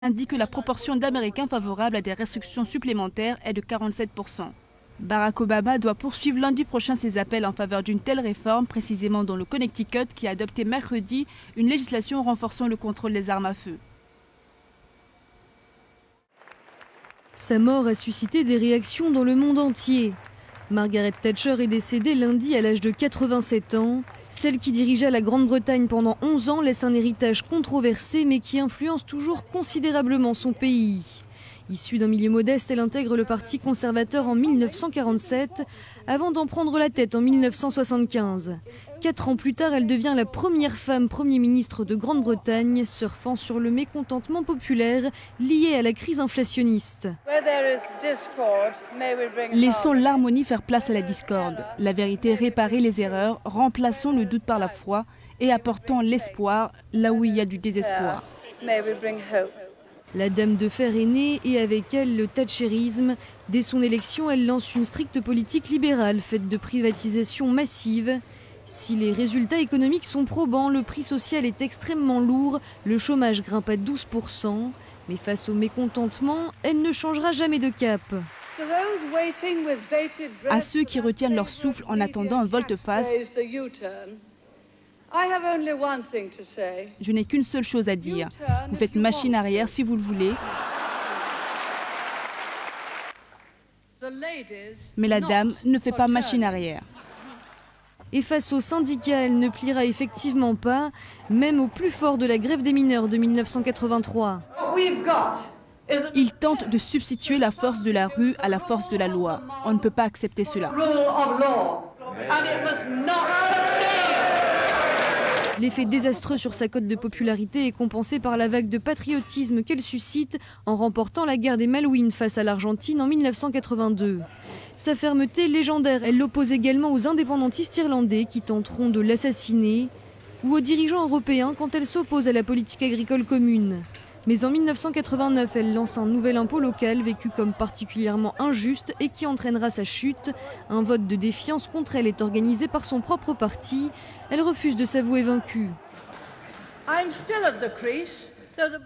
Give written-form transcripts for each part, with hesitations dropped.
indique que la proportion d'Américains favorables à des restrictions supplémentaires est de 47%. Barack Obama doit poursuivre lundi prochain ses appels en faveur d'une telle réforme, précisément dans le Connecticut, qui a adopté mercredi une législation renforçant le contrôle des armes à feu. Sa mort a suscité des réactions dans le monde entier. Margaret Thatcher est décédée lundi à l'âge de 87 ans. Celle qui dirigea la Grande-Bretagne pendant 11 ans laisse un héritage controversé mais qui influence toujours considérablement son pays. Issue d'un milieu modeste, elle intègre le Parti conservateur en 1947 avant d'en prendre la tête en 1975. 4 ans plus tard, elle devient la première femme Premier ministre de Grande-Bretagne, surfant sur le mécontentement populaire lié à la crise inflationniste. Laissons l'harmonie faire place à la discorde, la vérité réparer les erreurs, remplaçons le doute par la foi et apportons l'espoir là où il y a du désespoir. La Dame de Fer est née et avec elle le thatcherisme. Dès son élection, elle lance une stricte politique libérale faite de privatisation massive. Si les résultats économiques sont probants, le prix social est extrêmement lourd, le chômage grimpe à 12%. Mais face au mécontentement, elle ne changera jamais de cap. À ceux qui retiennent leur souffle en attendant un volte-face, je n'ai qu'une seule chose à dire. Vous faites machine arrière si vous le voulez. Mais la dame ne fait pas machine arrière. Et face aux syndicats, elle ne pliera effectivement pas, même au plus fort de la grève des mineurs de 1983. Ils tentent de substituer la force de la rue à la force de la loi. On ne peut pas accepter cela. L'effet désastreux sur sa cote de popularité est compensé par la vague de patriotisme qu'elle suscite en remportant la guerre des Malouines face à l'Argentine en 1982. Sa fermeté légendaire, elle l'oppose également aux indépendantistes irlandais qui tenteront de l'assassiner ou aux dirigeants européens quand elle s'oppose à la politique agricole commune. Mais en 1989, elle lance un nouvel impôt local vécu comme particulièrement injuste et qui entraînera sa chute. Un vote de défiance contre elle est organisé par son propre parti. Elle refuse de s'avouer vaincue.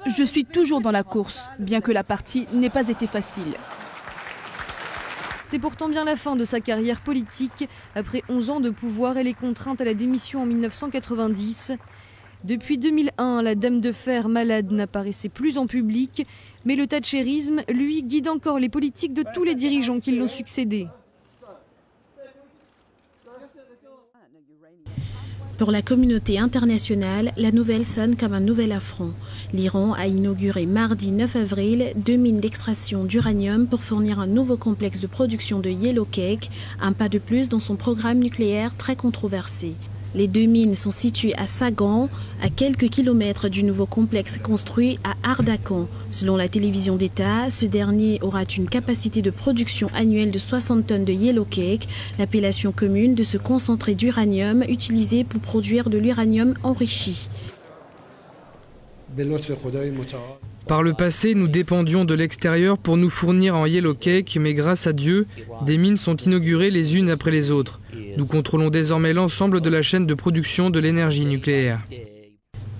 Je suis toujours dans la course, bien que la partie n'ait pas été facile. C'est pourtant bien la fin de sa carrière politique. Après 11 ans de pouvoir, elle est contrainte à la démission en 1990. Depuis 2001, la Dame de Fer malade n'apparaissait plus en public, mais le thatcherisme, lui, guide encore les politiques de tous les dirigeants qui l'ont succédé. Pour la communauté internationale, la nouvelle sonne comme un nouvel affront. L'Iran a inauguré mardi 9 avril 2 mines d'extraction d'uranium pour fournir un nouveau complexe de production de Yellow Cake, un pas de plus dans son programme nucléaire très controversé. Les 2 mines sont situées à Sagan, à quelques kilomètres du nouveau complexe construit à Ardakan. Selon la télévision d'État, ce dernier aura une capacité de production annuelle de 60 tonnes de Yellow Cake, l'appellation commune de ce concentré d'uranium utilisé pour produire de l'uranium enrichi. Par le passé, nous dépendions de l'extérieur pour nous fournir en Yellow Cake, mais grâce à Dieu, des mines sont inaugurées les unes après les autres. Nous contrôlons désormais l'ensemble de la chaîne de production de l'énergie nucléaire.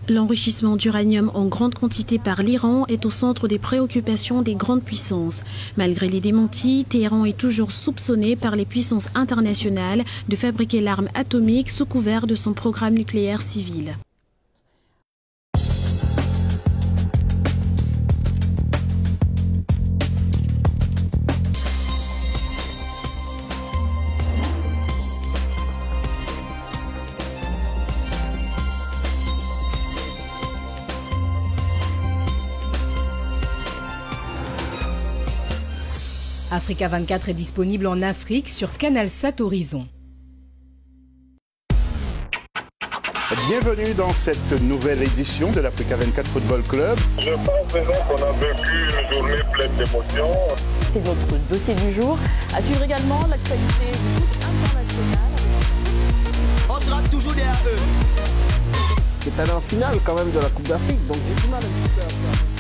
L'enrichissement d'uranium en grande quantité par l'Iran est au centre des préoccupations des grandes puissances. Malgré les démentis, Téhéran est toujours soupçonné par les puissances internationales de fabriquer l'arme atomique sous couvert de son programme nucléaire civil. Africa 24 est disponible en Afrique sur CanalSat Horizon. Bienvenue dans cette nouvelle édition de l'Africa 24 Football Club. Je pense vraiment qu'on a vécu une journée pleine d'émotions. C'est votre dossier du jour. À suivre également l'actualité du foot international. On sera toujours derrière eux. C'est un en finale quand même de la Coupe d'Afrique, donc j'ai du mal un petit peu à faire.